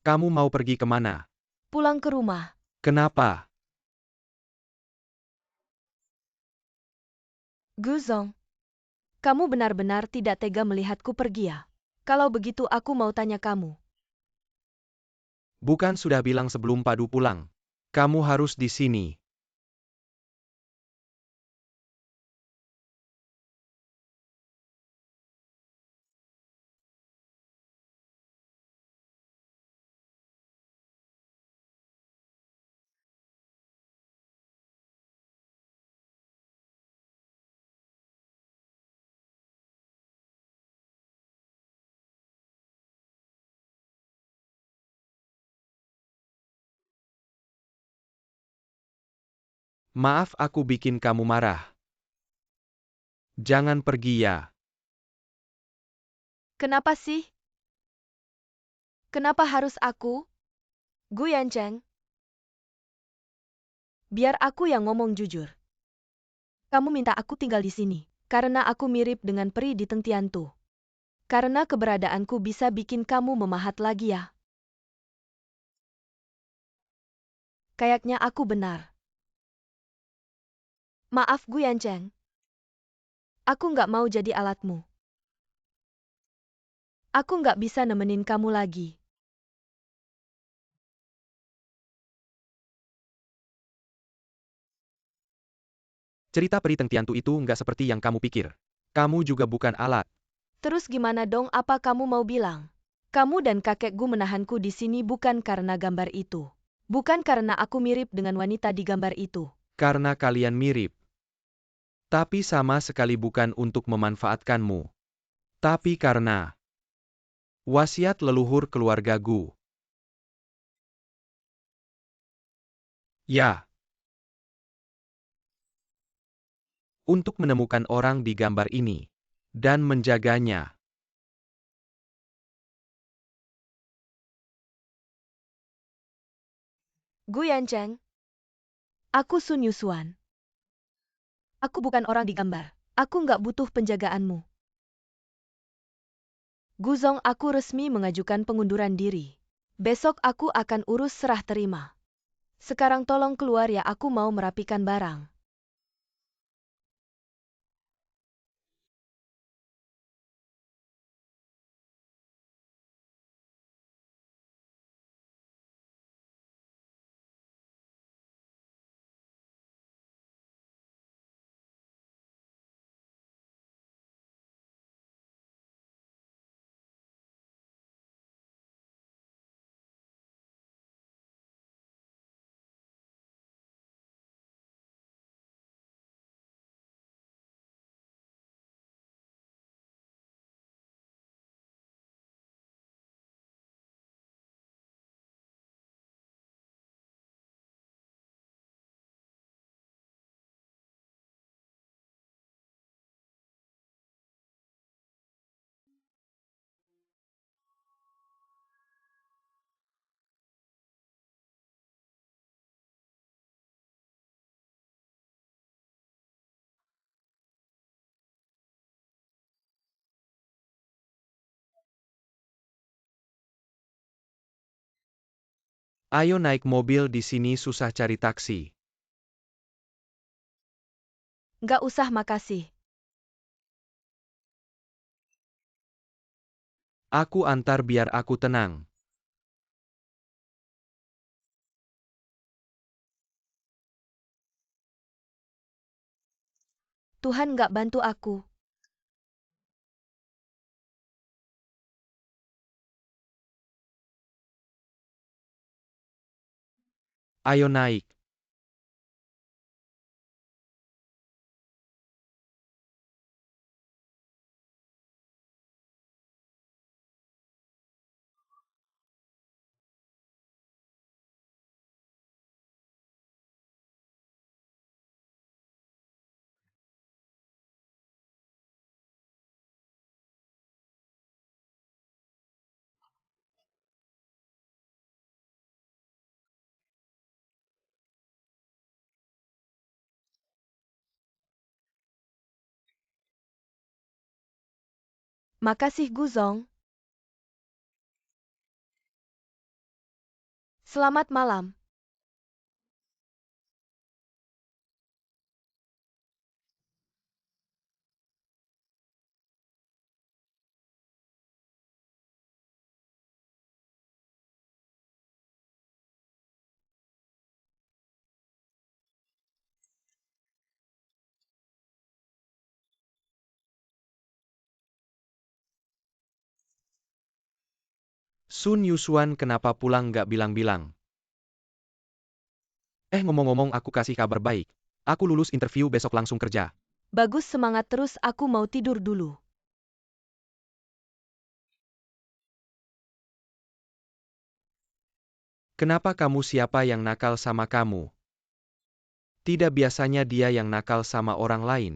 Kamu mau pergi kemana? Pulang ke rumah. Kenapa? Guzong, kamu benar-benar tidak tega melihatku pergi ya? Kalau begitu aku mau tanya kamu. Bukan sudah bilang sebelum Padu pulang. Kamu harus di sini. Maaf aku bikin kamu marah. Jangan pergi ya. Kenapa sih? Kenapa harus aku? Gu Yancheng. Biar aku yang ngomong jujur. Kamu minta aku tinggal di sini, karena aku mirip dengan peri di Tengtiantu. Karena keberadaanku bisa bikin kamu memahat lagi ya. Kayaknya aku benar. Maaf Gu Yancheng. Aku nggak mau jadi alatmu. Aku nggak bisa nemenin kamu lagi. Cerita peri Tengtiantu itu nggak seperti yang kamu pikir. Kamu juga bukan alat. Terus gimana dong apa kamu mau bilang? Kamu dan kakekku menahanku di sini bukan karena gambar itu. Bukan karena aku mirip dengan wanita di gambar itu. Karena kalian mirip. Tapi sama sekali bukan untuk memanfaatkanmu. Tapi karena wasiat leluhur keluarga Gu. Ya. Untuk menemukan orang di gambar ini. Dan menjaganya. Gu Yancheng. Aku Sun Yusuan. Aku bukan orang di gambar. Aku nggak butuh penjagaanmu. Guzong aku resmi mengajukan pengunduran diri. Besok aku akan urus serah terima. Sekarang tolong keluar ya aku mau merapikan barang. Ayo naik mobil di sini susah cari taksi. Nggak usah makasih. Aku antar biar aku tenang. Tuhan nggak bantu aku. Ayo naik. Makasih Guzong. Selamat malam. Sun Yusuan kenapa pulang nggak bilang-bilang? Ngomong-ngomong aku kasih kabar baik. Aku lulus interview besok langsung kerja. Bagus, semangat terus, aku mau tidur dulu. Kenapa kamu siapa yang nakal sama kamu? Tidak biasanya dia yang nakal sama orang lain.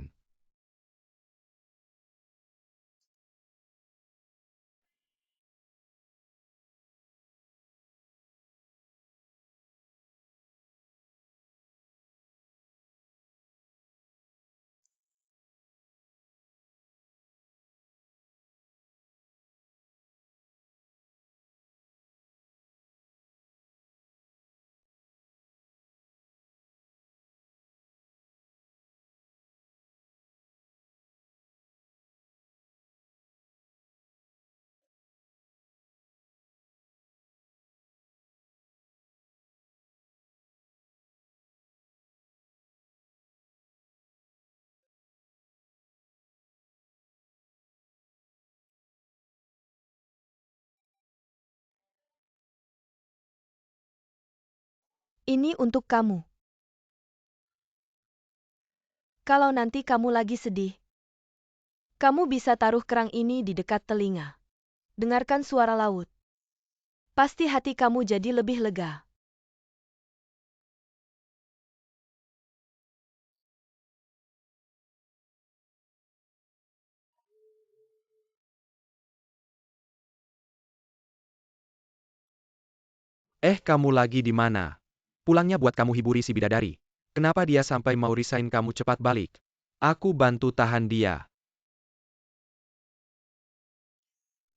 Ini untuk kamu. Kalau nanti kamu lagi sedih, kamu bisa taruh kerang ini di dekat telinga. Dengarkan suara laut. Pasti hati kamu jadi lebih lega. Kamu lagi di mana? Pulangnya buat kamu hiburi si bidadari. Kenapa dia sampai mau resign kamu cepat balik? Aku bantu tahan dia.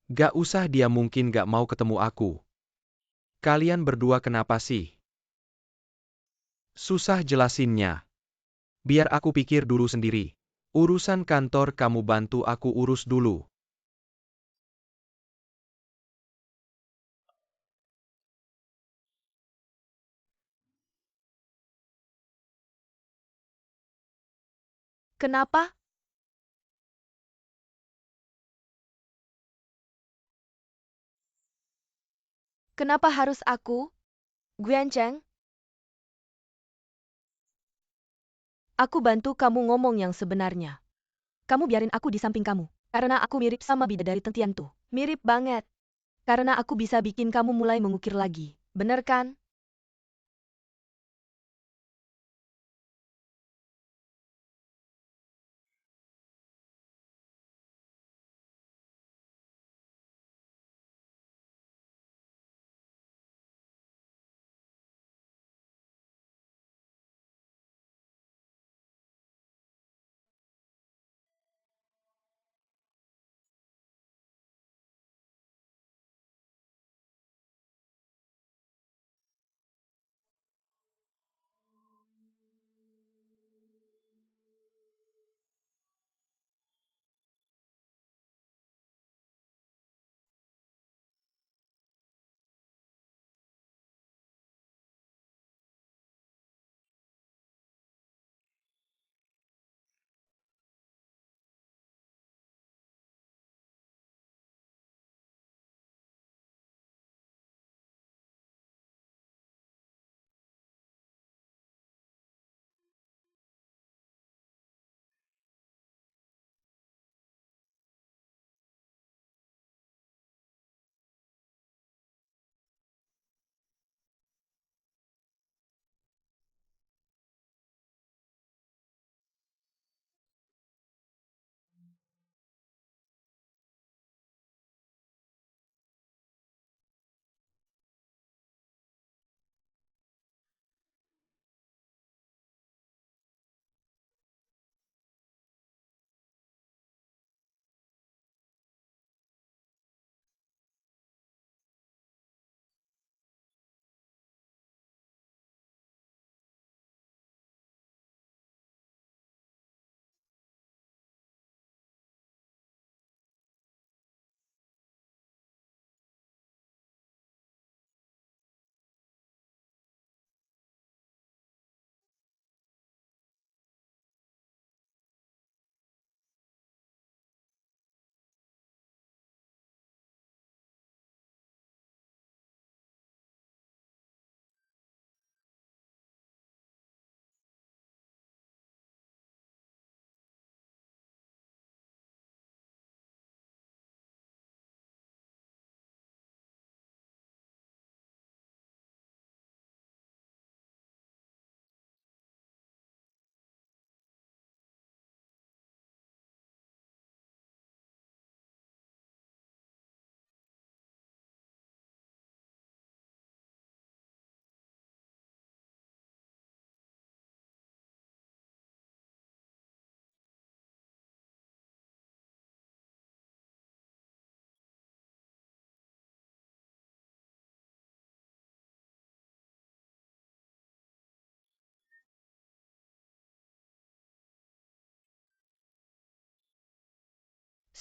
Gak usah, dia mungkin gak mau ketemu aku. Kalian berdua kenapa sih? Susah jelasinnya. Biar aku pikir dulu sendiri. Urusan kantor kamu bantu aku urus dulu. Kenapa? Kenapa harus aku? Guanceng? Aku bantu kamu ngomong yang sebenarnya. Kamu biarin aku di samping kamu. Karena aku mirip sama bidadari tentian tuh. Mirip banget. Karena aku bisa bikin kamu mulai mengukir lagi. Bener kan?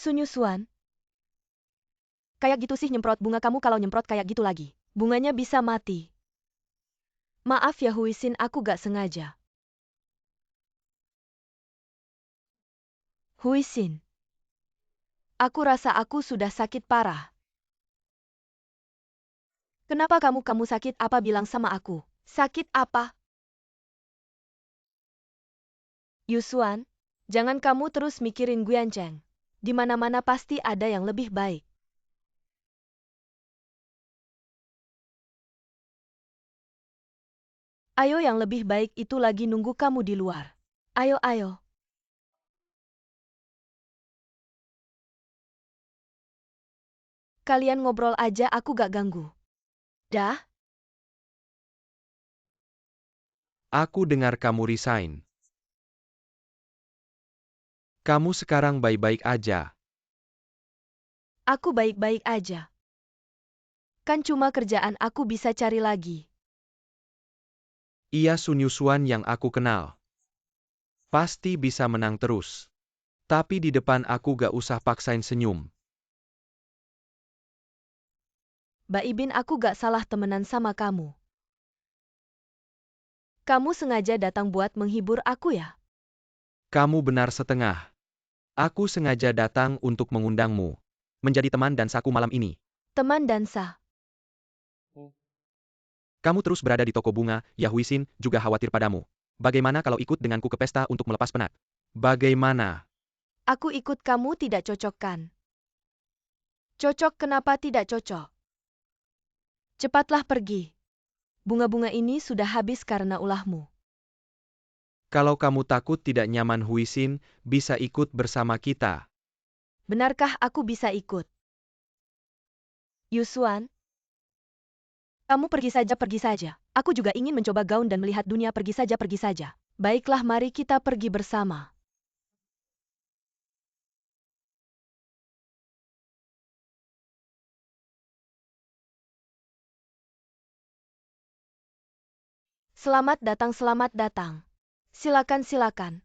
Sunyusuan? Kayak gitu sih nyemprot bunga kamu kalau nyemprot kayak gitu lagi. Bunganya bisa mati. Maaf ya Huisin, aku gak sengaja. Huisin. Aku rasa aku sudah sakit parah. Kenapa kamu sakit apa bilang sama aku? Sakit apa? Yusuan, jangan kamu terus mikirin Guancheng. Di mana-mana pasti ada yang lebih baik. Ayo, yang lebih baik itu lagi nunggu kamu di luar. Ayo, ayo. Kalian ngobrol aja, aku gak ganggu. Dah? Aku dengar kamu resign. Kamu sekarang baik-baik aja. Aku baik-baik aja. Kan cuma kerjaan, aku bisa cari lagi. Ia Sunyusuan yang aku kenal. Pasti bisa menang terus. Tapi di depan aku gak usah paksain senyum. Mbak Ibin, aku gak salah temenan sama kamu. Kamu sengaja datang buat menghibur aku ya? Kamu benar setengah. Aku sengaja datang untuk mengundangmu. Menjadi teman dansaku malam ini. Teman dansa. Kamu terus berada di toko bunga, ya Huisin juga khawatir padamu. Bagaimana kalau ikut denganku ke pesta untuk melepas penat? Bagaimana? Aku ikut kamu tidak cocok kan? Cocok, kenapa tidak cocok? Cepatlah pergi. Bunga-bunga ini sudah habis karena ulahmu. Kalau kamu takut tidak nyaman Huisin, bisa ikut bersama kita. Benarkah aku bisa ikut? Yusuan? Kamu pergi saja, pergi saja. Aku juga ingin mencoba gaun dan melihat dunia, pergi saja, pergi saja. Baiklah, mari kita pergi bersama. Selamat datang, selamat datang. Silakan, silakan.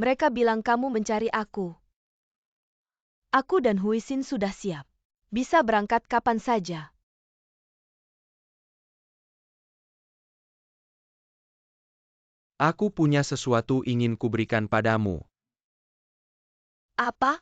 Mereka bilang kamu mencari aku. Aku dan Huisin sudah siap. Bisa berangkat kapan saja. Aku punya sesuatu ingin kuberikan padamu. Apa?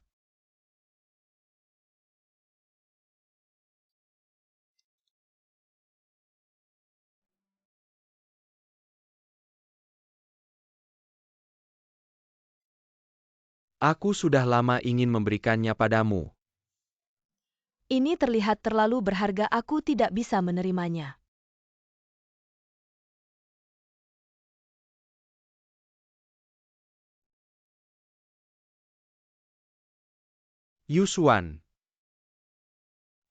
Aku sudah lama ingin memberikannya padamu. Ini terlihat terlalu berharga, aku tidak bisa menerimanya. Yusuan.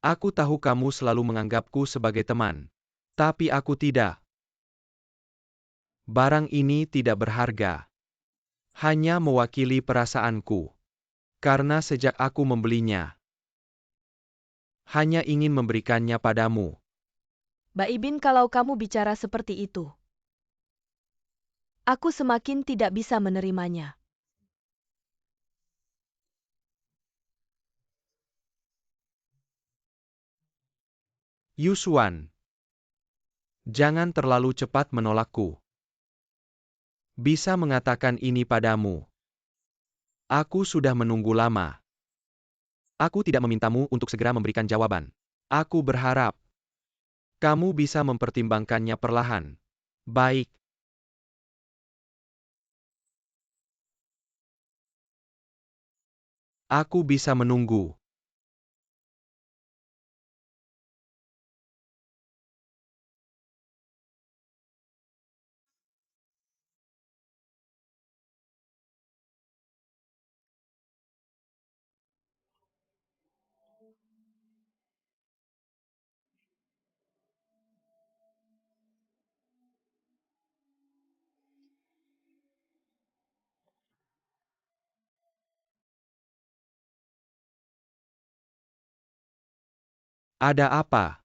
Aku tahu kamu selalu menganggapku sebagai teman. Tapi aku tidak. Barang ini tidak berharga. Hanya mewakili perasaanku. Karena sejak aku membelinya, hanya ingin memberikannya padamu. Baibin, kalau kamu bicara seperti itu, aku semakin tidak bisa menerimanya. Yuswan, jangan terlalu cepat menolakku. Bisa mengatakan ini padamu. Aku sudah menunggu lama. Aku tidak memintamu untuk segera memberikan jawaban. Aku berharap kamu bisa mempertimbangkannya perlahan. Baik. Aku bisa menunggu. Ada apa?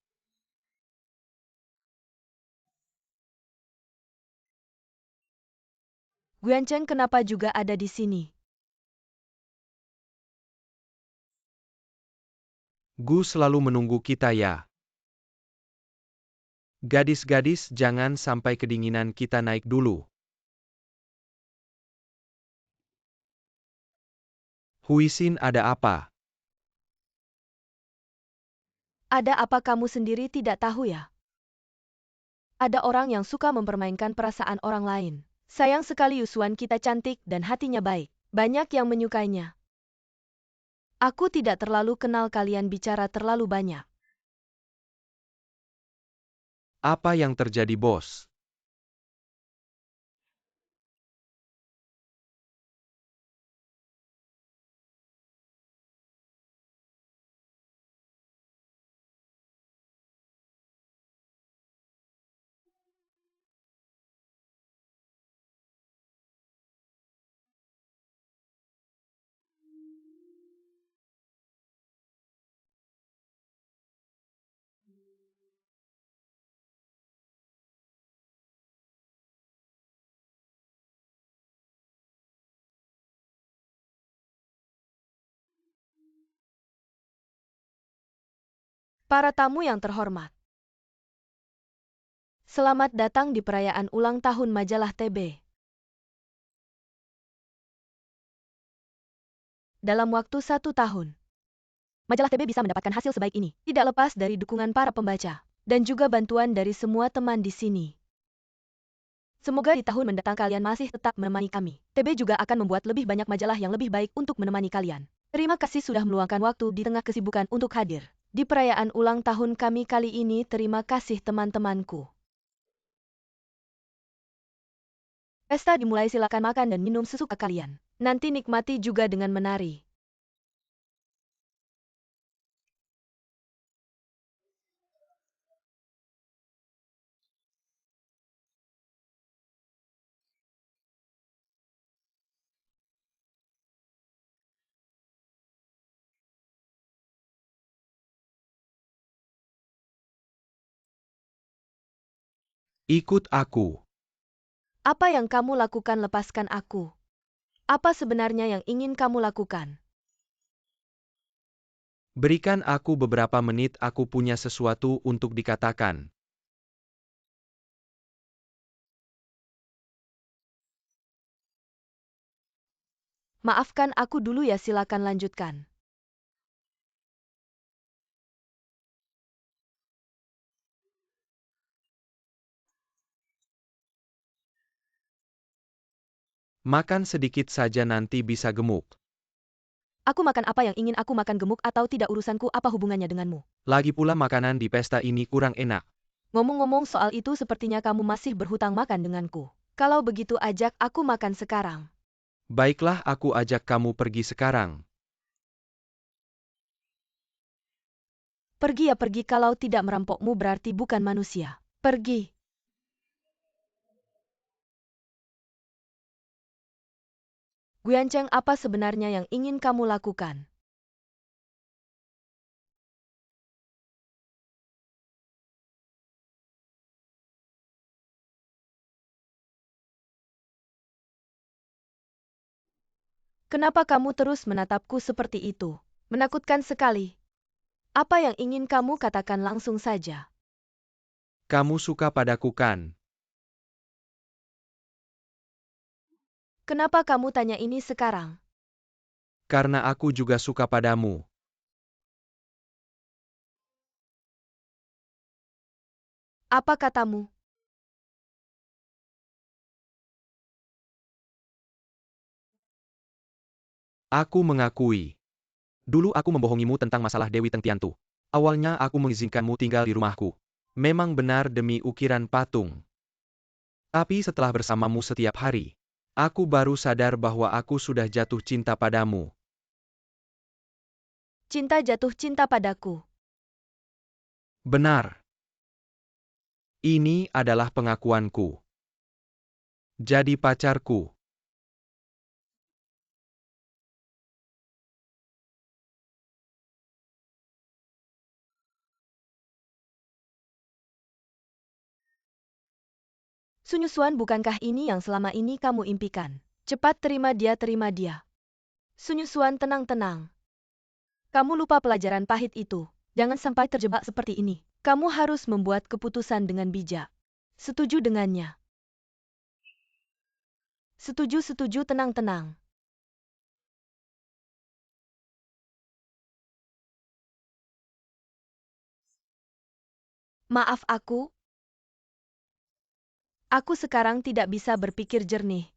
Guancheng kenapa juga ada di sini? Gu selalu menunggu kita ya. Gadis-gadis, jangan sampai kedinginan kita naik dulu. Huisin, ada apa? Ada apa kamu sendiri tidak tahu ya? Ada orang yang suka mempermainkan perasaan orang lain. Sayang sekali Yuswan kita cantik dan hatinya baik. Banyak yang menyukainya. Aku tidak terlalu kenal kalian bicara terlalu banyak. Apa yang terjadi, bos? Para tamu yang terhormat. Selamat datang di perayaan ulang tahun majalah TB. Dalam waktu 1 tahun, majalah TB bisa mendapatkan hasil sebaik ini, tidak lepas dari dukungan para pembaca, dan juga bantuan dari semua teman di sini. Semoga di tahun mendatang kalian masih tetap menemani kami. TB juga akan membuat lebih banyak majalah yang lebih baik untuk menemani kalian. Terima kasih sudah meluangkan waktu di tengah kesibukan untuk hadir di perayaan ulang tahun kami kali ini. Terima kasih teman-temanku. Pesta dimulai, silakan makan dan minum sesuka kalian. Nanti nikmati juga dengan menari. Ikut aku. Apa yang kamu lakukan? Lepaskan aku. Apa sebenarnya yang ingin kamu lakukan? Berikan aku beberapa menit, aku punya sesuatu untuk dikatakan. Maafkan aku dulu ya, silakan lanjutkan. Makan sedikit saja, nanti bisa gemuk. Aku makan apa yang ingin aku makan, gemuk atau tidak urusanku, apa hubungannya denganmu? Lagi pula makanan di pesta ini kurang enak. Ngomong-ngomong soal itu, sepertinya kamu masih berhutang makan denganku. Kalau begitu ajak aku makan sekarang. Baiklah, aku ajak kamu pergi sekarang. Pergi ya pergi, kalau tidak merampokmu berarti bukan manusia. Pergi. Guyanceng, apa sebenarnya yang ingin kamu lakukan? Kenapa kamu terus menatapku seperti itu? Menakutkan sekali. Apa yang ingin kamu katakan langsung saja? Kamu suka padaku kan? Kenapa kamu tanya ini sekarang? Karena aku juga suka padamu. Apa katamu? Aku mengakui. Dulu aku membohongimu tentang masalah Dewi Tengtiantu. Awalnya aku mengizinkanmu tinggal di rumahku. Memang benar demi ukiran patung. Tapi setelah bersamamu setiap hari, aku baru sadar bahwa aku sudah jatuh cinta padamu. Cinta jatuh cinta padaku. Benar. Ini adalah pengakuanku. Jadi pacarku. Sunyusuan, bukankah ini yang selama ini kamu impikan? Cepat terima dia, terima dia. Sunyusuan, tenang-tenang. Kamu lupa pelajaran pahit itu. Jangan sampai terjebak seperti ini. Kamu harus membuat keputusan dengan bijak. Setuju dengannya? Setuju, setuju, tenang-tenang. Maaf aku. Aku sekarang tidak bisa berpikir jernih.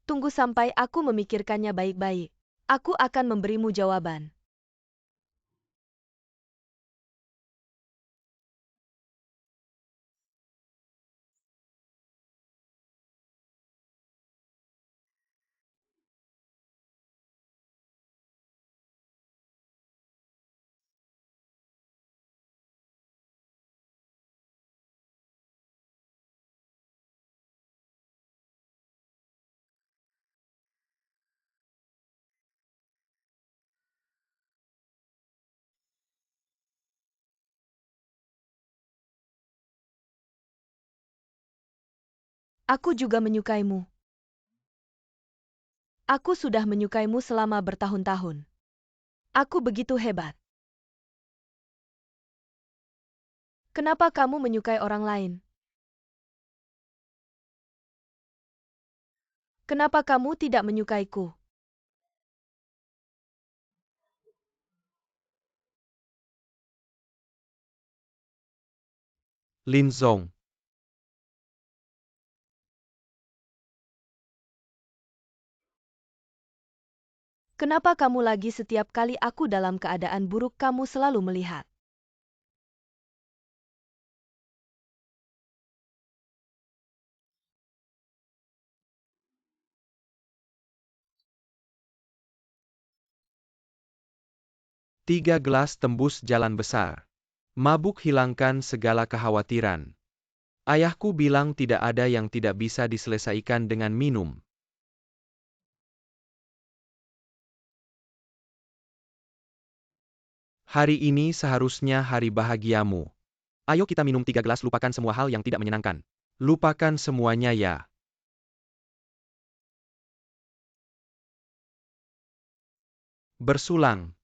Tunggu sampai aku memikirkannya baik-baik. Aku akan memberimu jawaban. Aku juga menyukaimu. Aku sudah menyukaimu selama bertahun-tahun. Aku begitu hebat. Kenapa kamu menyukai orang lain? Kenapa kamu tidak menyukaiku? Lin Zong. Kenapa kamu lagi setiap kali aku dalam keadaan buruk kamu selalu melihat? Tiga gelas tembus jalan besar. Mabuk hilangkan segala kekhawatiran. Ayahku bilang tidak ada yang tidak bisa diselesaikan dengan minum. Hari ini seharusnya hari bahagiamu. Ayo kita minum 3 gelas, lupakan semua hal yang tidak menyenangkan. Lupakan semuanya ya. Bersulang.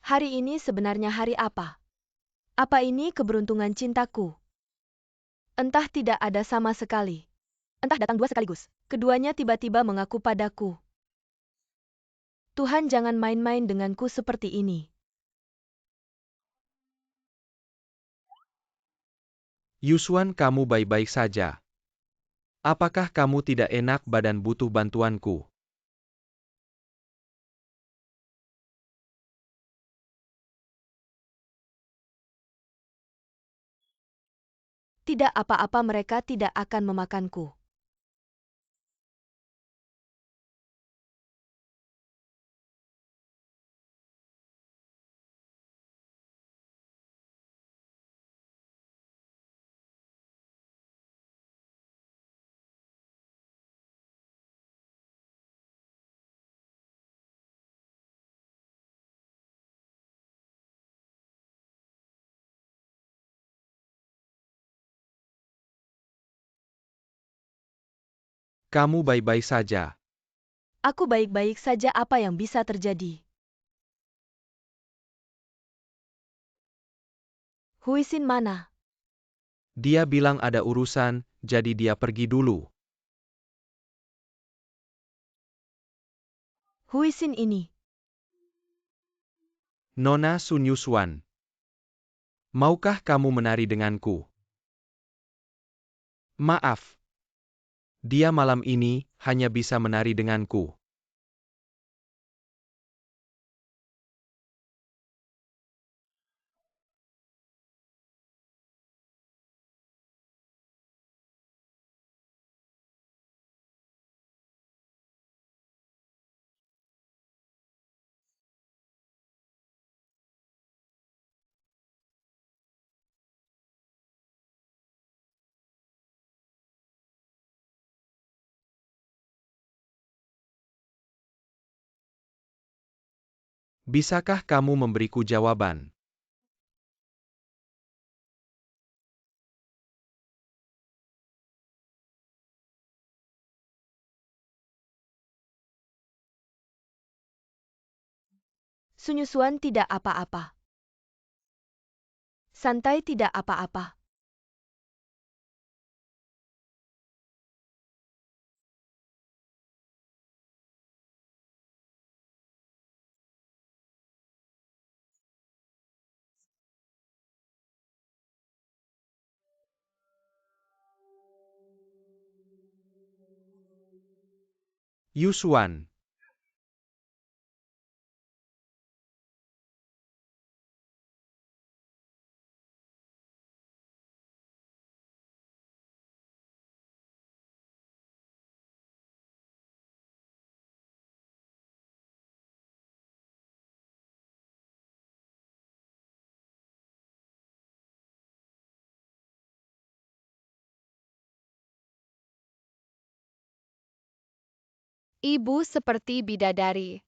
Hari ini sebenarnya hari apa? Apa ini keberuntungan cintaku? Entah, tidak ada sama sekali. Entah datang dua sekaligus. Keduanya tiba-tiba mengaku padaku. Tuhan, jangan main-main denganku seperti ini. Yuswan, kamu baik-baik saja. Apakah kamu tidak enak badan, butuh bantuanku? Tidak apa-apa, mereka tidak akan memakanku. Kamu baik-baik saja. Aku baik-baik saja, apa yang bisa terjadi? Huisin mana? Dia bilang ada urusan, jadi dia pergi dulu. Huisin ini. Nona Sun Yuswan. Maukah kamu menari denganku? Maaf. Dia malam ini hanya bisa menari denganku. Bisakah kamu memberiku jawaban? Sunyusuan tidak apa-apa. Santai, tidak apa-apa. Yuswan. Ibu seperti bidadari.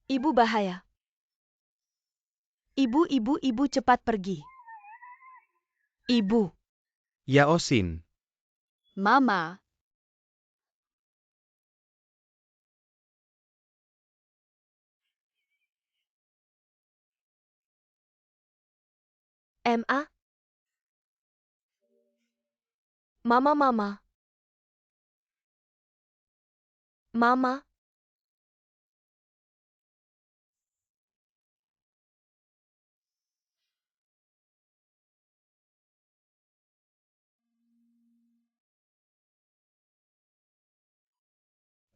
Ibu bahaya. Ibu cepat pergi. Ibu. Yaosin. Mama. Ma? Mama. Mama.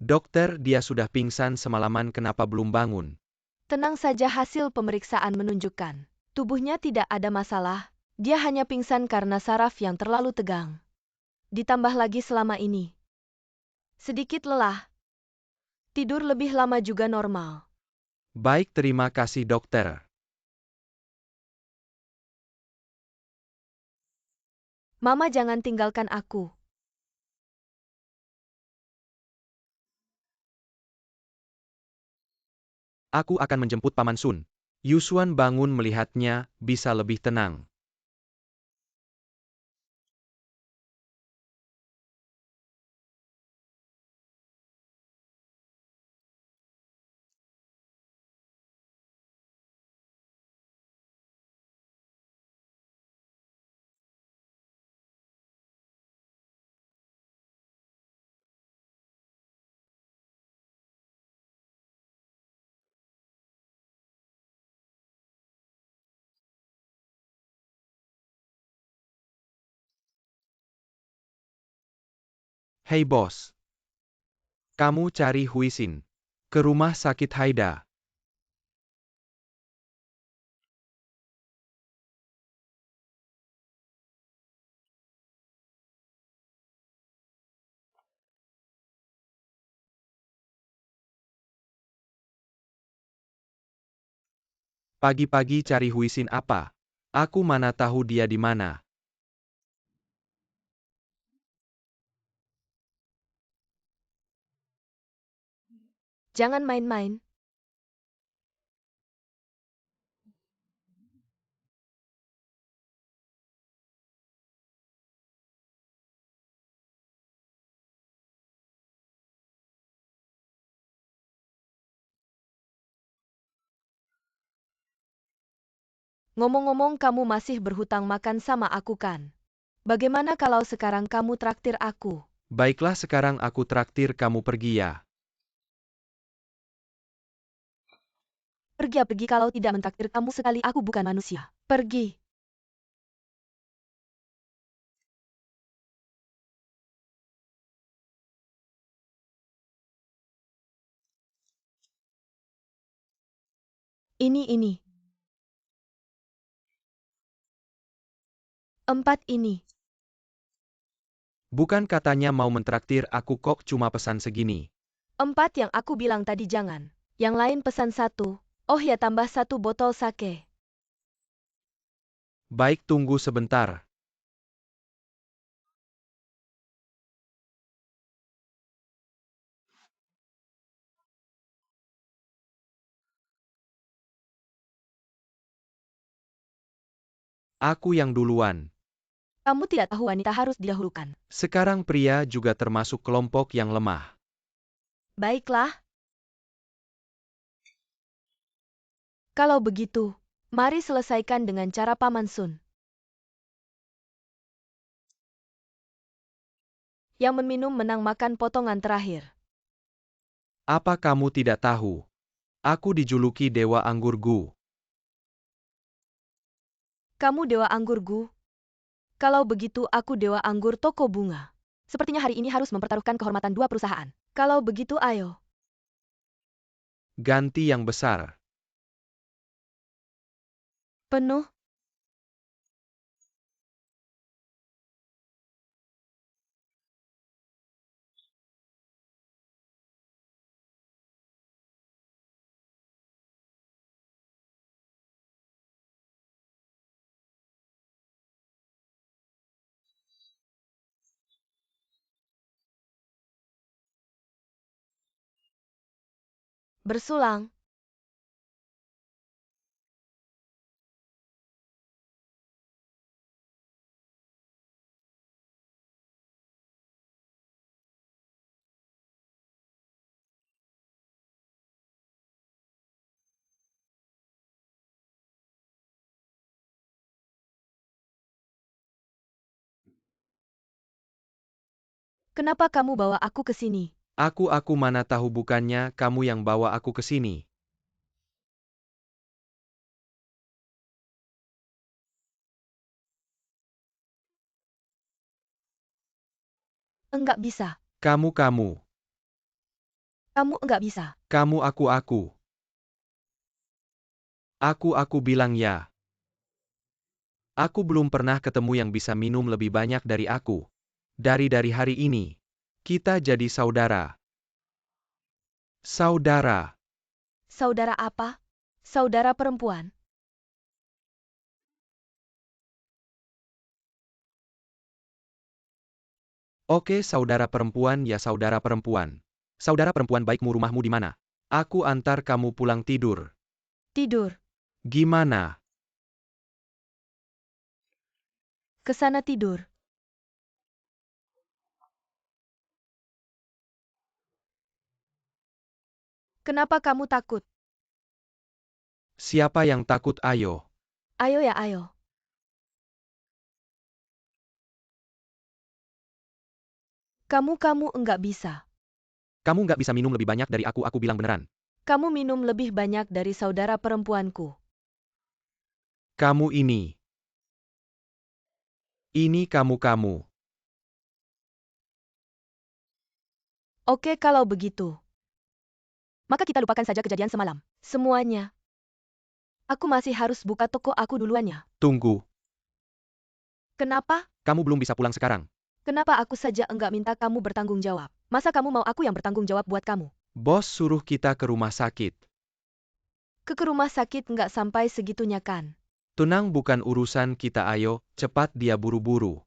Dokter, dia sudah pingsan semalaman, kenapa belum bangun? Tenang saja, hasil pemeriksaan menunjukkan. Tubuhnya tidak ada masalah, dia hanya pingsan karena saraf yang terlalu tegang. Ditambah lagi selama ini. Sedikit lelah. Tidur lebih lama juga normal. Baik, terima kasih dokter. Mama, jangan tinggalkan aku. Aku akan menjemput Paman Sun. Yuswan bangun melihatnya, bisa lebih tenang. Hei bos. Kamu cari Huisin. Ke rumah sakit Haida. Pagi-pagi cari Huisin apa? Aku mana tahu dia di mana. Jangan main-main. Ngomong-ngomong, kamu masih berhutang makan sama aku kan? Bagaimana kalau sekarang kamu traktir aku? Baiklah, sekarang aku traktir kamu pergi ya. Pergi kalau tidak mentraktir kamu sekali aku bukan manusia. Pergi. Ini. 4 ini. Bukan katanya mau mentraktir aku kok cuma pesan segini. 4 yang aku bilang tadi jangan. Yang lain pesan 1. Oh ya, tambah 1 botol sake. Baik, tunggu sebentar. Aku yang duluan. Kamu tidak tahu wanita harus didahulukan. Sekarang pria juga termasuk kelompok yang lemah. Baiklah. Kalau begitu, mari selesaikan dengan cara Paman Sun. Yang meminum menang makan potongan terakhir. Apa kamu tidak tahu? Aku dijuluki Dewa Anggur Gu. Kamu Dewa Anggur Gu? Kalau begitu aku Dewa Anggur Toko Bunga. Sepertinya hari ini harus mempertaruhkan kehormatan dua perusahaan. Kalau begitu ayo. Ganti yang besar. Penuh. Bersulang. Kenapa kamu bawa aku ke sini? Aku mana tahu, bukannya kamu yang bawa aku ke sini. Enggak bisa. Kamu. Kamu enggak bisa. Kamu aku. Aku bilang ya. Aku belum pernah ketemu yang bisa minum lebih banyak dari aku. Dari hari ini, kita jadi saudara. Saudara. Saudara apa? Saudara perempuan. Oke, saudara perempuan ya, saudara perempuan. Saudara perempuan, baikmu, rumahmu di mana? Aku antar kamu pulang tidur. Tidur. Gimana? Ke sana tidur. Kenapa kamu takut? Siapa yang takut, ayo. Ayo ya ayo. Kamu enggak bisa. Kamu nggak bisa minum lebih banyak dari aku bilang beneran. Kamu minum lebih banyak dari saudara perempuanku. Kamu ini. Ini kamu. Oke kalau begitu. Maka kita lupakan saja kejadian semalam. Semuanya. Aku masih harus buka toko aku duluannya. Tunggu, Kenapa? kamu belum bisa pulang sekarang. Kenapa aku saja enggak minta kamu bertanggung jawab? Masa kamu mau aku yang bertanggung jawab buat kamu? Bos suruh kita ke rumah sakit. Ke rumah sakit enggak sampai segitunya kan? Tunang bukan urusan kita, ayo, cepat, dia buru-buru.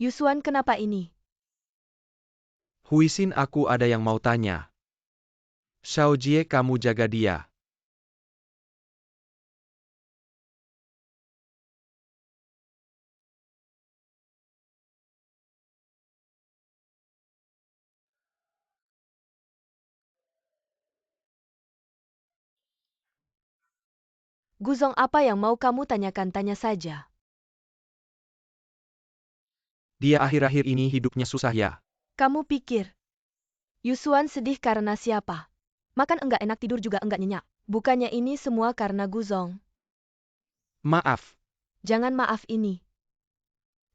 Yusuan kenapa ini? Huisin, aku ada yang mau tanya. Xiaojie, kamu jaga dia. Guzong apa yang mau kamu tanyakan tanya saja. Dia akhir-akhir ini hidupnya susah ya. Kamu pikir Yusuan sedih karena siapa? Makan enggak enak, tidur juga enggak nyenyak. Bukannya ini semua karena Guzong. Maaf, Jangan maaf ini.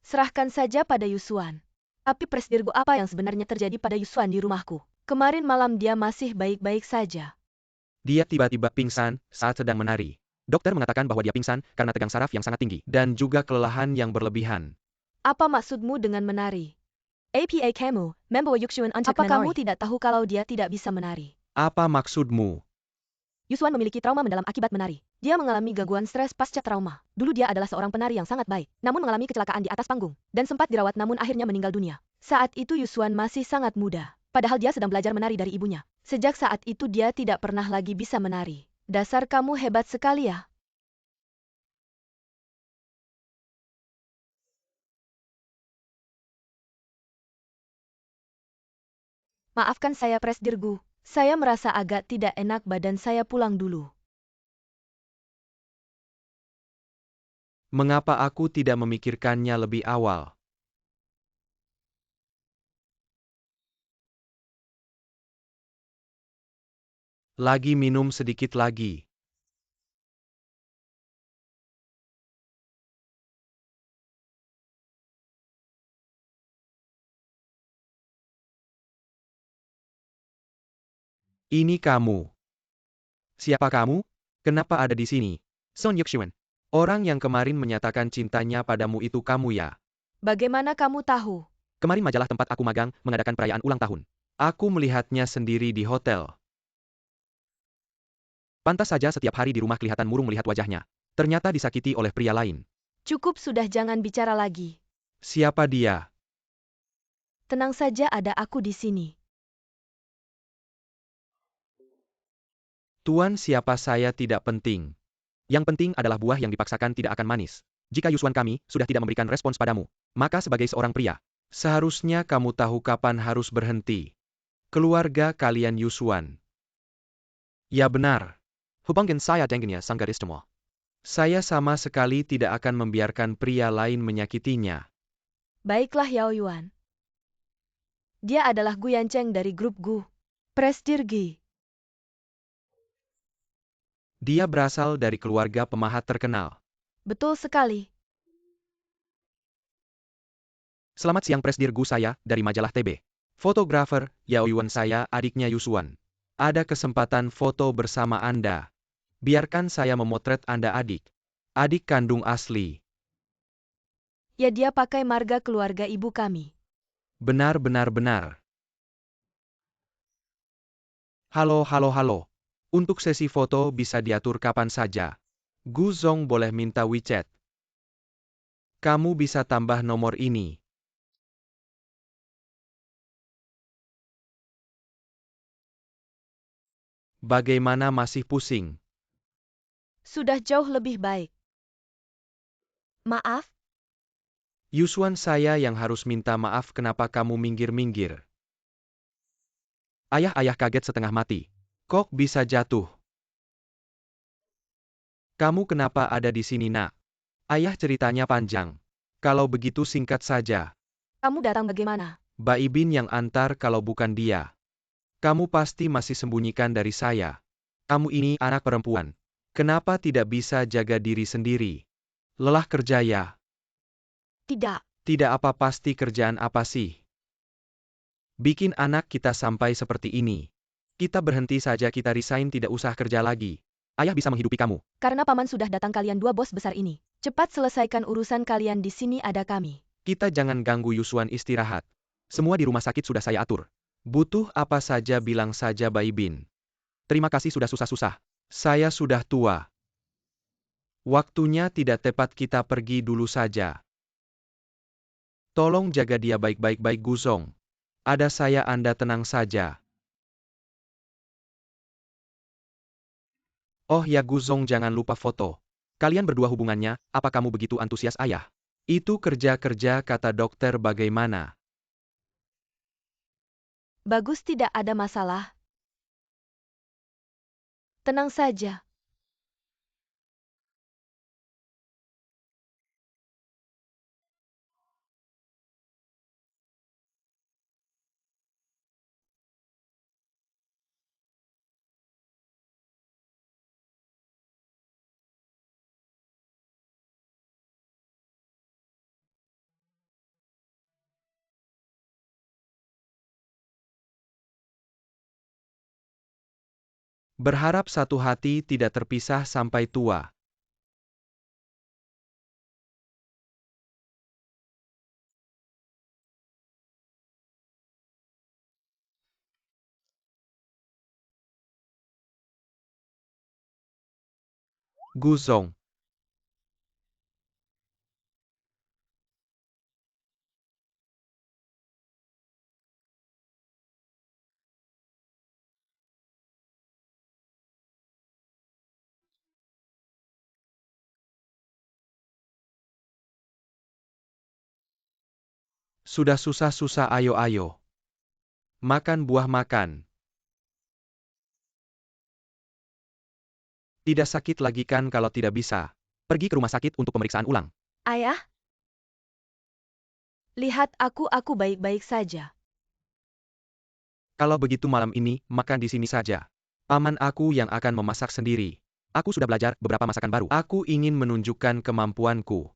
Serahkan saja pada Yusuan. Tapi Presdirgo, apa yang sebenarnya terjadi pada Yusuan di rumahku? Kemarin malam dia masih baik-baik saja. dia tiba-tiba pingsan saat sedang menari. Dokter mengatakan bahwa dia pingsan karena tegang saraf yang sangat tinggi dan juga kelelahan yang berlebihan. Apa maksudmu dengan menari? APA kamu, membawa Yusuan untuk menari. Apa kamu tidak tahu kalau dia tidak bisa menari? Apa maksudmu? Yusuan memiliki trauma mendalam akibat menari. Dia mengalami gangguan stres pasca trauma. Dulu dia adalah seorang penari yang sangat baik, namun mengalami kecelakaan di atas panggung, dan sempat dirawat namun akhirnya meninggal dunia. Saat itu Yusuan masih sangat muda, padahal dia sedang belajar menari dari ibunya. Sejak saat itu dia tidak pernah lagi bisa menari. Dasar kamu hebat sekali ya. Maafkan saya Presdirgu, saya merasa agak tidak enak badan, saya pulang dulu. Mengapa aku tidak memikirkannya lebih awal? Lagi minum sedikit lagi. Ini kamu. Siapa kamu? Kenapa ada di sini? Son Yuxuan. Orang yang kemarin menyatakan cintanya padamu itu kamu ya? Bagaimana kamu tahu? Kemarin majalah tempat aku magang mengadakan perayaan ulang tahun. Aku melihatnya sendiri di hotel. Pantas saja setiap hari di rumah kelihatan murung melihat wajahnya. Ternyata disakiti oleh pria lain. Cukup sudah, jangan bicara lagi. Siapa dia? Tenang saja, ada aku di sini. Tuan, siapa saya tidak penting. Yang penting adalah buah yang dipaksakan tidak akan manis. Jika Yusuan kami sudah tidak memberikan respons padamu, maka sebagai seorang pria, seharusnya kamu tahu kapan harus berhenti. Keluarga kalian Yusuan. Ya benar. Hubungan saya dengannya sangat istimewa. Saya sama sekali tidak akan membiarkan pria lain menyakitinya. Baiklah Yao Yuan. Dia adalah Gu Yancheng dari grup Gu. Presdirgi. Dia berasal dari keluarga pemahat terkenal. Betul sekali. Selamat siang Presdirgu, saya dari majalah TB. Fotografer, Yao Yuan, saya adiknya Yusuan. Ada kesempatan foto bersama Anda. Biarkan saya memotret Anda, adik. Adik kandung asli. Ya, dia pakai marga keluarga ibu kami. Benar. Halo. Untuk sesi foto bisa diatur kapan saja. Gu Zong boleh minta WeChat. Kamu bisa tambah nomor ini. Bagaimana, masih pusing? Sudah jauh lebih baik. Maaf? Yusuan, saya yang harus minta maaf. Kenapa kamu minggir-minggir? Ayah kaget setengah mati. Kok bisa jatuh? Kamu kenapa ada di sini, nak? Ayah ceritanya panjang. Kalau begitu singkat saja. Kamu datang bagaimana? Baibin yang antar, kalau bukan dia. Kamu pasti masih sembunyikan dari saya. Kamu ini anak perempuan. Kenapa tidak bisa jaga diri sendiri? Lelah kerja ya? Tidak. Tidak apa pasti kerjaan apa sih? Bikin anak kita sampai seperti ini. Kita berhenti saja kita resign tidak usah kerja lagi. Ayah bisa menghidupi kamu. Karena paman sudah datang kalian dua bos besar ini. Cepat selesaikan urusan kalian di sini ada kami. Kita jangan ganggu Yuswan istirahat. Semua di rumah sakit sudah saya atur. Butuh apa saja bilang saja Bai Bin. Terima kasih sudah susah-susah. Saya sudah tua. Waktunya tidak tepat kita pergi dulu saja. Tolong jaga dia baik-baik baik Guzong. Ada saya Anda tenang saja. Oh ya Guzong jangan lupa foto. Kalian berdua hubungannya, apa kamu begitu antusias ayah? Itu kerja-kerja kata dokter bagaimana? Bagus tidak ada masalah. Tenang saja. Berharap satu hati tidak terpisah sampai tua. Guzong. Sudah susah-susah ayo-ayo. Makan buah makan. Tidak sakit lagi kan kalau tidak bisa. Pergi ke rumah sakit untuk pemeriksaan ulang. Ayah? Lihat aku baik-baik saja. Kalau begitu malam ini, makan di sini saja. Paman aku yang akan memasak sendiri. Aku sudah belajar beberapa masakan baru. Aku ingin menunjukkan kemampuanku.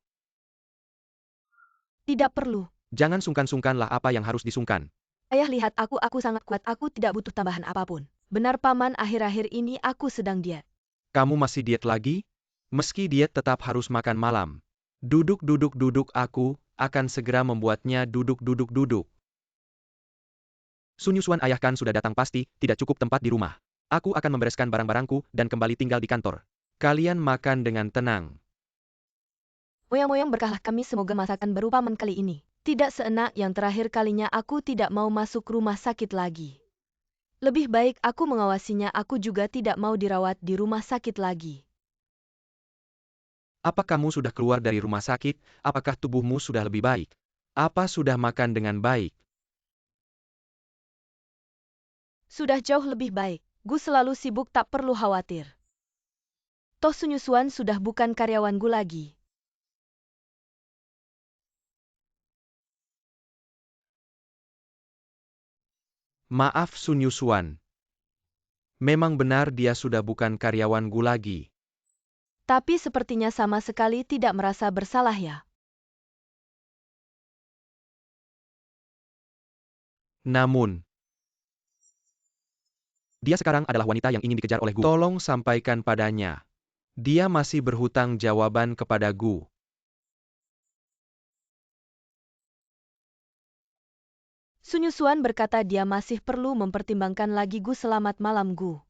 Tidak perlu. Jangan sungkan-sungkanlah apa yang harus disungkan. Ayah lihat aku sangat kuat aku tidak butuh tambahan apapun. Benar paman akhir-akhir ini aku sedang diet. Kamu masih diet lagi? Meski diet tetap harus makan malam. Duduk aku akan segera membuatnya duduk. Sun Yuswan ayah kan sudah datang pasti, tidak cukup tempat di rumah. Aku akan membereskan barang-barangku dan kembali tinggal di kantor. Kalian makan dengan tenang. Moyang-moyang berkahlah kami semoga masakan baru paman kali ini. Tidak seenak yang terakhir kalinya aku tidak mau masuk rumah sakit lagi. Lebih baik aku mengawasinya aku juga tidak mau dirawat di rumah sakit lagi. Apa kamu sudah keluar dari rumah sakit? Apakah tubuhmu sudah lebih baik? Apa sudah makan dengan baik? Sudah jauh lebih baik. Gu selalu sibuk tak perlu khawatir. Toh Sun Yuswan sudah bukan karyawan Gu lagi. Maaf Sun Yuswan. Memang benar dia sudah bukan karyawan Gu lagi. Tapi sepertinya sama sekali tidak merasa bersalah ya. Namun, dia sekarang adalah wanita yang ingin dikejar oleh Gu. Tolong sampaikan padanya. Dia masih berhutang jawaban kepada Gu. Sun Yuswan berkata dia masih perlu mempertimbangkan lagi Gu selamat malam Gu.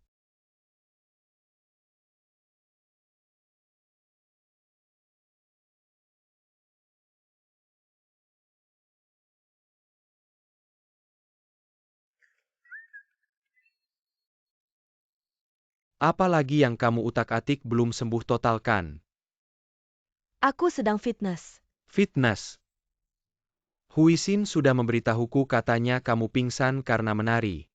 Apa lagi yang kamu utak-atik belum sembuh total kan? Aku sedang fitness. Fitness. Huisin sudah memberitahuku katanya kamu pingsan karena menari.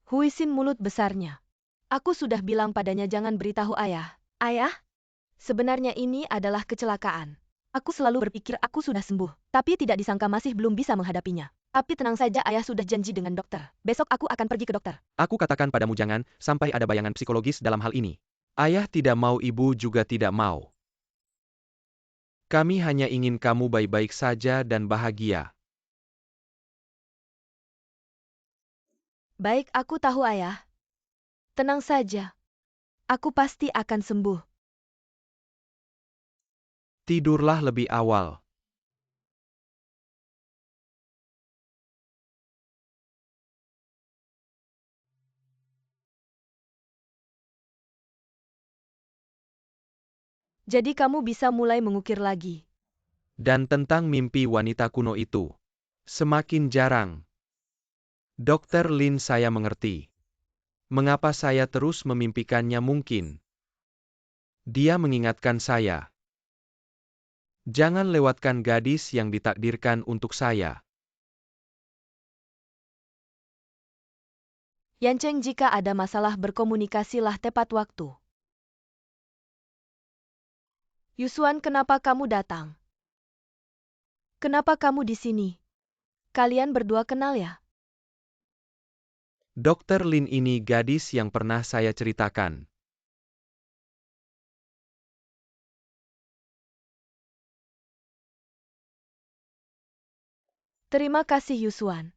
Huisin mulut besarnya. Aku sudah bilang padanya jangan beritahu ayah. Ayah? Sebenarnya ini adalah kecelakaan. Aku selalu berpikir aku sudah sembuh, tapi tidak disangka masih belum bisa menghadapinya. Tapi tenang saja ayah sudah janji dengan dokter. Besok aku akan pergi ke dokter. Aku katakan padamu jangan, sampai ada bayangan psikologis dalam hal ini. Ayah tidak mau ibu juga tidak mau. Kami hanya ingin kamu baik-baik saja dan bahagia. Baik, aku tahu ayah. Tenang saja. Aku pasti akan sembuh. Tidurlah lebih awal. Jadi kamu bisa mulai mengukir lagi. Dan tentang mimpi wanita kuno itu. Semakin jarang. Dokter Lin, saya mengerti. Mengapa saya terus memimpikannya mungkin? Dia mengingatkan saya. Jangan lewatkan gadis yang ditakdirkan untuk saya. Yanceng, jika ada masalah berkomunikasilah tepat waktu. Yusuan, kenapa kamu datang? Kenapa kamu di sini? Kalian berdua kenal ya? Dokter Lin ini gadis yang pernah saya ceritakan. Terima kasih Yusuan.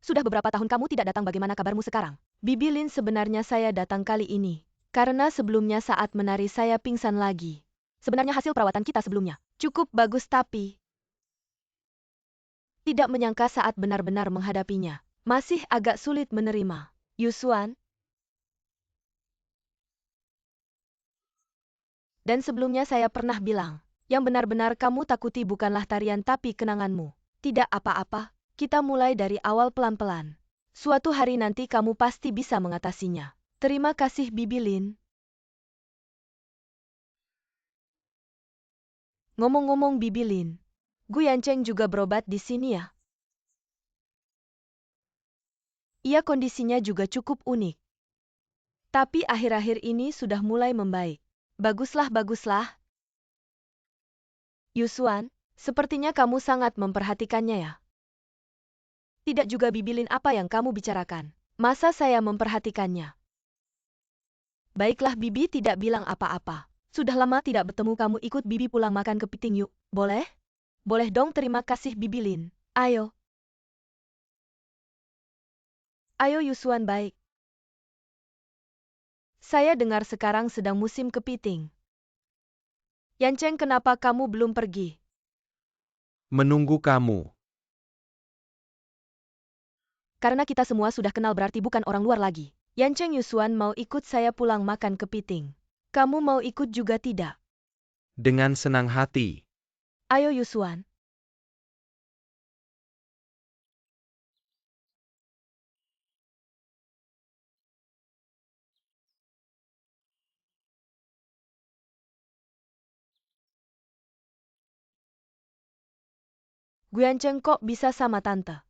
Sudah beberapa tahun kamu tidak datang, bagaimana kabarmu sekarang? Bibi Lin, sebenarnya saya datang kali ini. Karena sebelumnya saat menari saya pingsan lagi. Sebenarnya hasil perawatan kita sebelumnya cukup bagus, tapi tidak menyangka saat benar-benar menghadapinya. Masih agak sulit menerima. Yusuan. Dan sebelumnya saya pernah bilang, yang benar-benar kamu takuti bukanlah tarian tapi kenanganmu. Tidak apa-apa, kita mulai dari awal pelan-pelan. Suatu hari nanti kamu pasti bisa mengatasinya. Terima kasih Bibi Lin. Ngomong-ngomong Bibi Lin, Gu Yanceng juga berobat di sini ya? Ia kondisinya juga cukup unik. Tapi akhir-akhir ini sudah mulai membaik. Baguslah, baguslah. Yusuan, sepertinya kamu sangat memperhatikannya ya? Tidak juga Bibi Lin, apa yang kamu bicarakan? Masa saya memperhatikannya? Baiklah, Bibi tidak bilang apa-apa. Sudah lama tidak bertemu, kamu ikut Bibi pulang makan kepiting yuk. Boleh? Boleh dong, terima kasih Bibi Lin. Ayo. Ayo Yusuan, baik. Saya dengar sekarang sedang musim kepiting. Yanceng, kenapa kamu belum pergi? Menunggu kamu. Karena kita semua sudah kenal, berarti bukan orang luar lagi. Yanceng, Yusuan mau ikut saya pulang makan kepiting. Kamu mau ikut juga tidak? Dengan senang hati. Ayo Yusuan. Guyanceng kok bisa sama tante?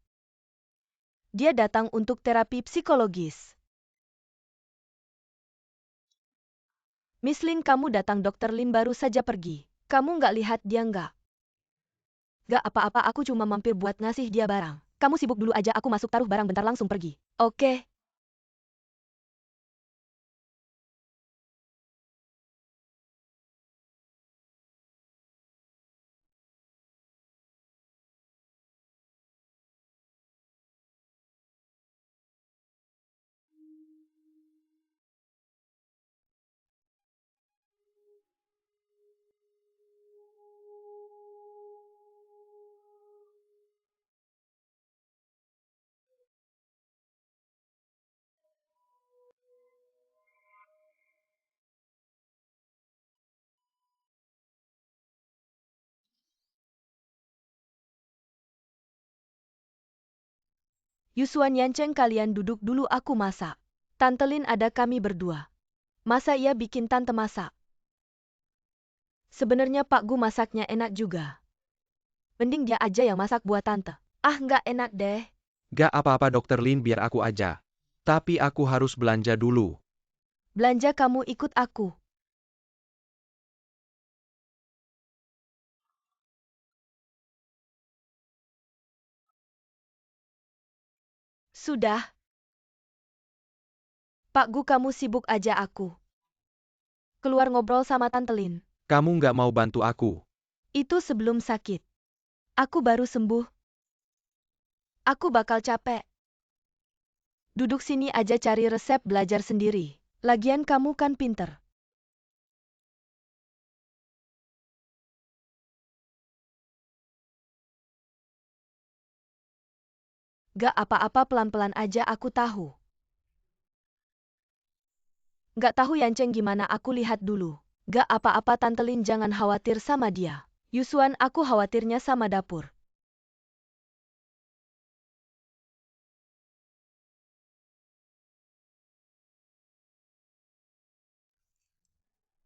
Dia datang untuk terapi psikologis. Miss Lin, kamu datang, Dokter Lin baru saja pergi. Kamu nggak lihat dia nggak? Gak apa-apa, aku cuma mampir buat ngasih dia barang. Kamu sibuk dulu aja, aku masuk taruh barang bentar langsung pergi. Oke. Yusuan, Yanceng, kalian duduk dulu, aku masak. Tante Lin ada kami berdua. Masa ia bikin tante masak? Sebenarnya Pak Gu masaknya enak juga. Mending dia aja yang masak buat tante. Ah, nggak enak deh. Gak apa-apa Dokter Lin, biar aku aja. Tapi aku harus belanja dulu. Belanja, kamu ikut aku. Sudah. Pak Gu, kamu sibuk aja, aku keluar ngobrol sama Tante Lin. Kamu nggak mau bantu aku. Itu sebelum sakit. Aku baru sembuh. Aku bakal capek. Duduk sini aja cari resep belajar sendiri. Lagian kamu kan pinter. Gak apa-apa pelan-pelan aja aku tahu. Gak tahu Yanceng gimana aku lihat dulu. Gak apa-apa Tante Lin jangan khawatir sama dia. Yusuan aku khawatirnya sama dapur.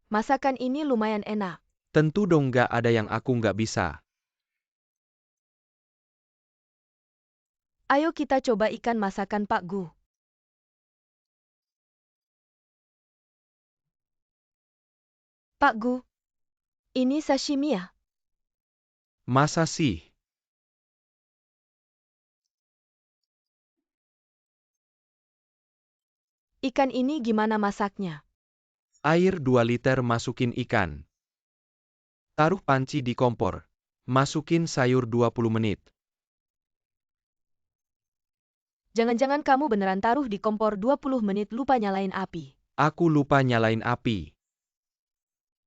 Masakan ini lumayan enak. Tentu dong nggak ada yang aku nggak bisa. Ayo kita coba ikan masakan Pak Gu. Pak Gu, ini sashimi ya? Masa sih? Ikan ini gimana masaknya? Air 2 liter masukin ikan. Taruh panci di kompor. Masukin sayur 20 menit. Jangan-jangan kamu beneran taruh di kompor 20 menit lupa nyalain api. Aku lupa nyalain api.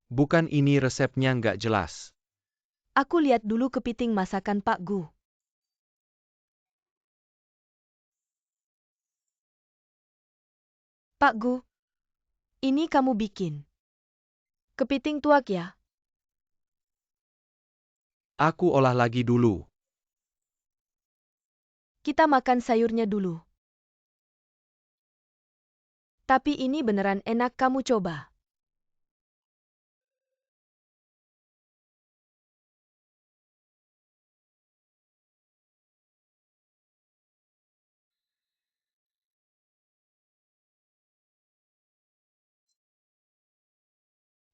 Bukan ini resepnya nggak jelas. Aku lihat dulu kepiting masakan Pak Gu. Pak Gu, ini kamu bikin. Kepiting tuak ya? Aku olah lagi dulu. Kita makan sayurnya dulu. Tapi ini beneran enak kamu coba.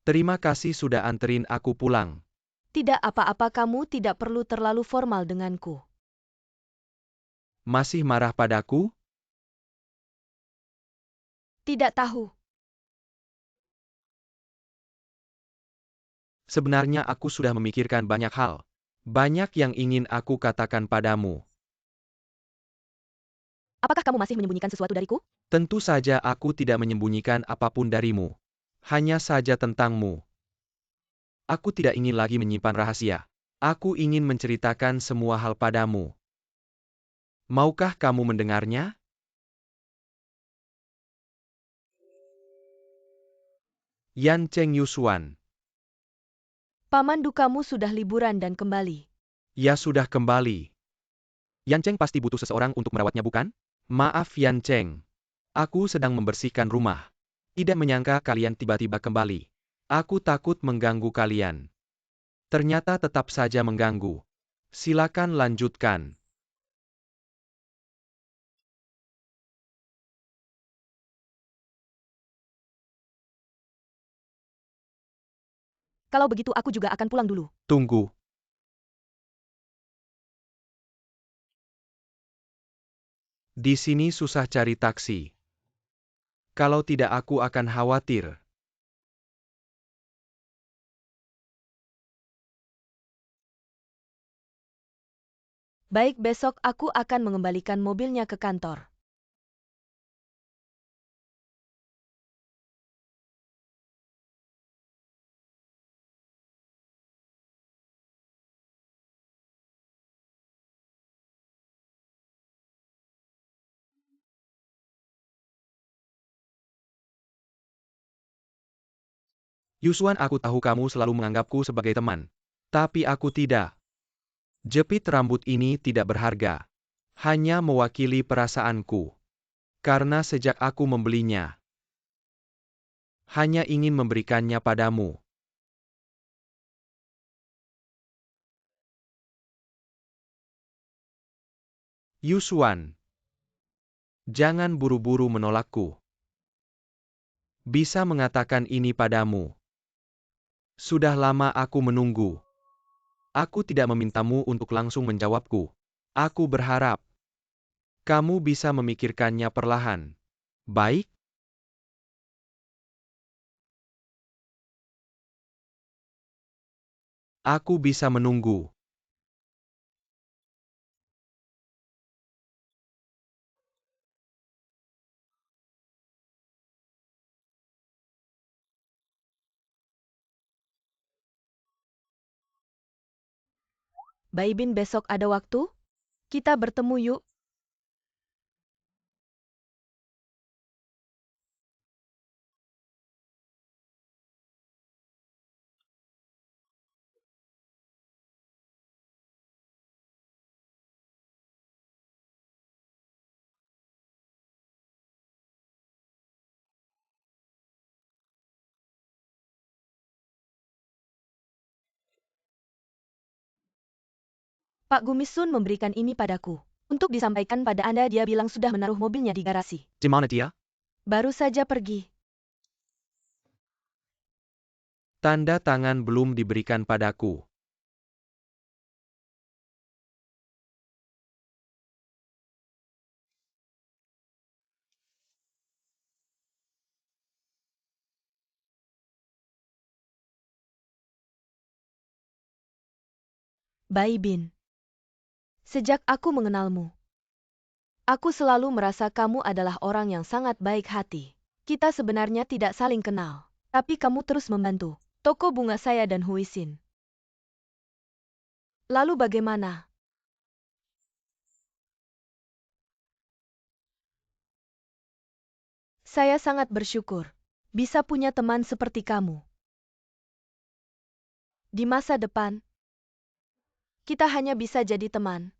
Terima kasih sudah anterin aku pulang. Tidak apa-apa kamu tidak perlu terlalu formal denganku. Masih marah padaku? Tidak tahu. Sebenarnya aku sudah memikirkan banyak hal. Banyak yang ingin aku katakan padamu. Apakah kamu masih menyembunyikan sesuatu dariku? Tentu saja aku tidak menyembunyikan apapun darimu. Hanya saja tentangmu. Aku tidak ingin lagi menyimpan rahasia. Aku ingin menceritakan semua hal padamu. Maukah kamu mendengarnya? Yanceng Yusuan. Paman dukamu sudah liburan dan kembali. Ya sudah kembali. Yanceng pasti butuh seseorang untuk merawatnya bukan? Maaf Yanceng. Aku sedang membersihkan rumah. Tidak menyangka kalian tiba-tiba kembali. Aku takut mengganggu kalian. Ternyata tetap saja mengganggu. Silakan lanjutkan. Kalau begitu aku juga akan pulang dulu. Tunggu. Di sini susah cari taksi. Kalau tidak aku akan khawatir. Baik besok aku akan mengembalikan mobilnya ke kantor. Yusuan, aku tahu kamu selalu menganggapku sebagai teman. Tapi aku tidak. Jepit rambut ini tidak berharga. Hanya mewakili perasaanku. Karena sejak aku membelinya, hanya ingin memberikannya padamu. Yusuan, jangan buru-buru menolakku. Bisa mengatakan ini padamu. Sudah lama aku menunggu. Aku tidak memintamu untuk langsung menjawabku. Aku berharap kamu bisa memikirkannya perlahan. Baik? Aku bisa menunggu. Baibin besok ada waktu? Kita bertemu yuk. Pak Gumisun memberikan ini padaku. Untuk disampaikan pada Anda, dia bilang sudah menaruh mobilnya di garasi. Di mana dia? Baru saja pergi. Tanda tangan belum diberikan padaku. Baibin. Sejak aku mengenalmu, aku selalu merasa kamu adalah orang yang sangat baik hati. Kita sebenarnya tidak saling kenal, tapi kamu terus membantu toko bunga saya dan Huisin. Lalu bagaimana? Saya sangat bersyukur bisa punya teman seperti kamu. Di masa depan, kita hanya bisa jadi teman.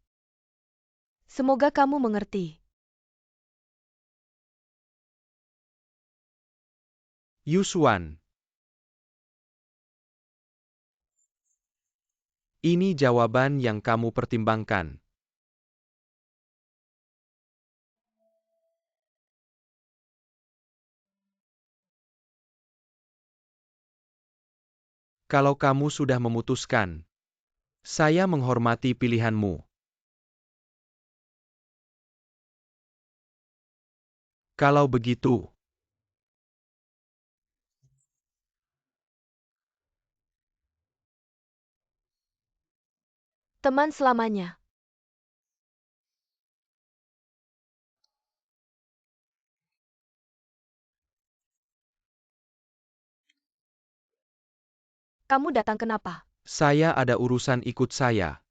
Semoga kamu mengerti. Yuswan. Ini jawaban yang kamu pertimbangkan. Kalau kamu sudah memutuskan, saya menghormati pilihanmu. Kalau begitu, Teman selamanya. Kamu datang kenapa? saya ada urusan, ikut saya.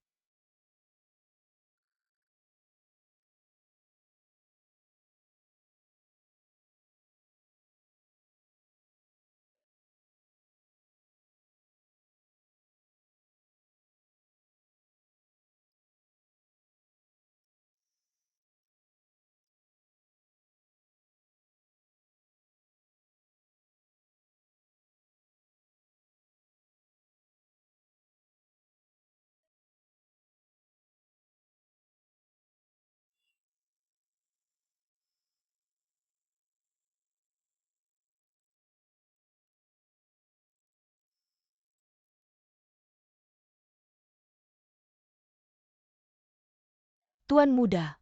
Tuan muda.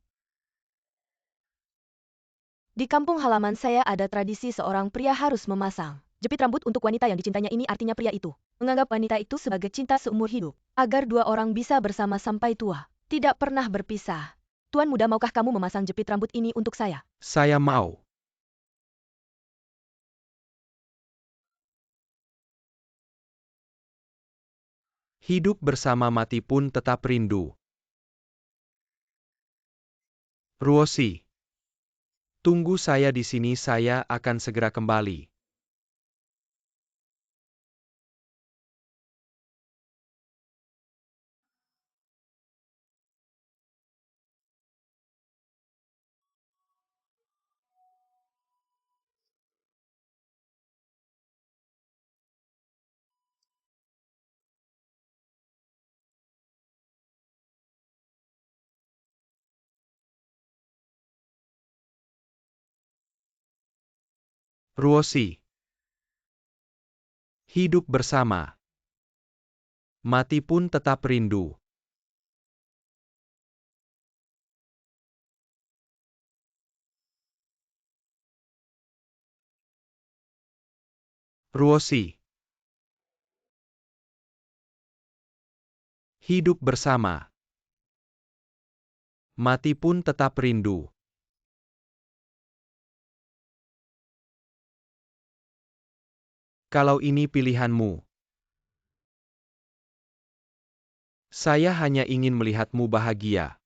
Di kampung halaman saya ada tradisi seorang pria harus memasang jepit rambut untuk wanita yang dicintainya. Ini artinya pria itu menganggap wanita itu sebagai cinta seumur hidup, agar dua orang bisa bersama sampai tua, tidak pernah berpisah. Tuan muda, maukah kamu memasang jepit rambut ini untuk saya? Saya mau. Hidup bersama mati pun tetap rindu. Ruosi. Tunggu saya di sini, saya akan segera kembali. Ruosi. Hidup bersama. Mati pun tetap rindu. Ruosi. Hidup bersama. Mati pun tetap rindu. Kalau ini pilihanmu, saya hanya ingin melihatmu bahagia.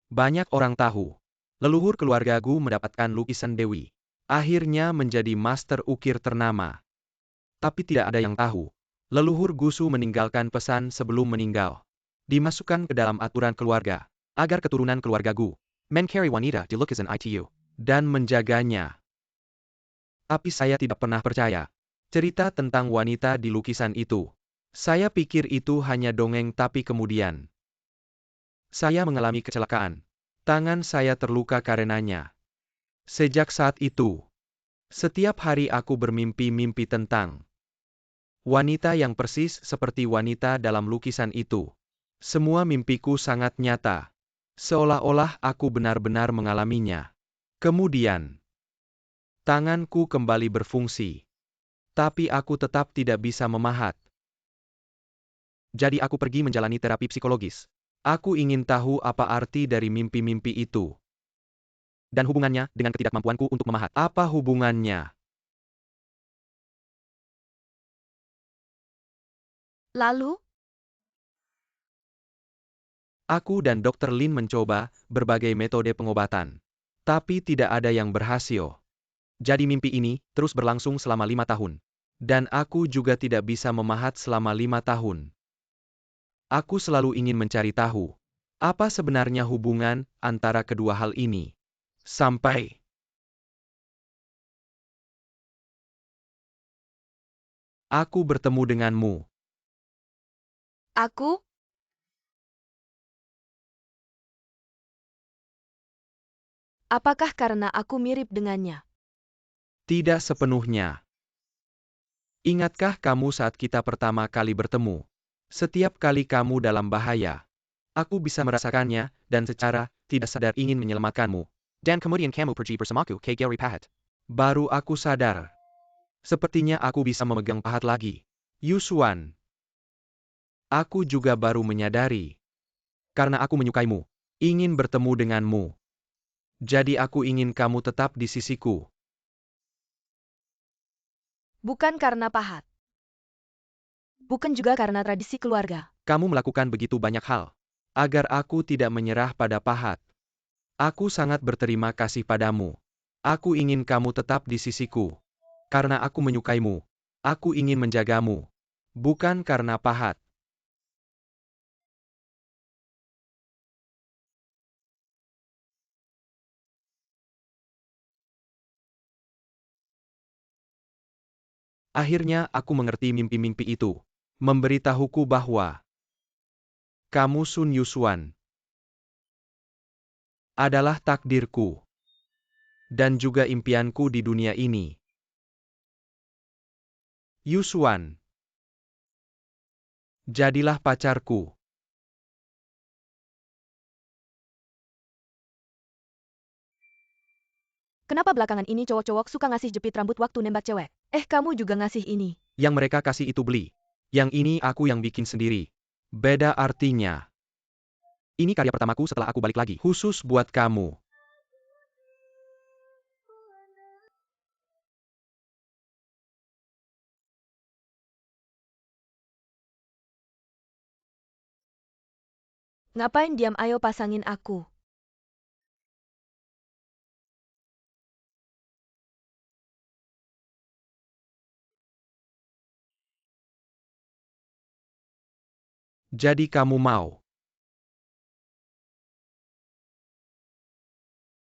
Banyak orang tahu. Leluhur keluargaku mendapatkan lukisan Dewi. Akhirnya menjadi master ukir ternama. Tapi tidak ada yang tahu. Leluhur Gusu meninggalkan pesan sebelum meninggal. Dimasukkan ke dalam aturan keluarga. Agar keturunan keluarga Gu mencari wanita di lukisan itu. Dan menjaganya. Tapi saya tidak pernah percaya. Cerita tentang wanita di lukisan itu. Saya pikir itu hanya dongeng tapi kemudian. Saya mengalami kecelakaan. Tangan saya terluka karenanya. Sejak saat itu, setiap hari aku bermimpi-mimpi tentang wanita yang persis seperti wanita dalam lukisan itu. Semua mimpiku sangat nyata. Seolah-olah aku benar-benar mengalaminya. Kemudian, tanganku kembali berfungsi. Tapi aku tetap tidak bisa memahat. Jadi aku pergi menjalani terapi psikologis. Aku ingin tahu apa arti dari mimpi-mimpi itu. Dan hubungannya dengan ketidakmampuanku untuk memahat. Apa hubungannya? Lalu, Aku dan Dr. Lin mencoba berbagai metode pengobatan. Tapi tidak ada yang berhasil. Jadi mimpi ini terus berlangsung selama 5 tahun. Dan aku juga tidak bisa memahat selama 5 tahun. Aku selalu ingin mencari tahu. Apa sebenarnya hubungan antara kedua hal ini? Sampai aku bertemu denganmu. aku, apakah karena aku mirip dengannya? Tidak sepenuhnya. Ingatkah kamu saat kita pertama kali bertemu? Setiap kali kamu dalam bahaya, aku bisa merasakannya, dan secara tidak sadar ingin menyelamatkanmu. Dan kemudian kamu pergi bersamaku ke Gary Pahat. Baru aku sadar. Sepertinya aku bisa memegang pahat lagi. Yusuan. Aku juga baru menyadari. Karena aku menyukaimu. Ingin bertemu denganmu. Jadi aku ingin kamu tetap di sisiku. Bukan karena pahat. Bukan juga karena tradisi keluarga. Kamu melakukan begitu banyak hal. Agar aku tidak menyerah pada pahat. Aku sangat berterima kasih padamu. Aku ingin kamu tetap di sisiku. Karena aku menyukaimu. Aku ingin menjagamu. Bukan karena pahat. Akhirnya aku mengerti mimpi-mimpi itu. Memberitahuku bahwa kamu Sun Yusuan adalah takdirku. Dan juga impianku di dunia ini. Yusuan. Jadilah pacarku. Kenapa belakangan ini cowok-cowok suka ngasih jepit rambut waktu nembak cewek? Kamu juga ngasih ini. Yang mereka kasih itu beli. Yang ini aku yang bikin sendiri. Beda artinya. Ini karya pertamaku setelah aku balik lagi. Khusus buat kamu. Ngapain diam, ayo pasangin aku. Jadi kamu mau.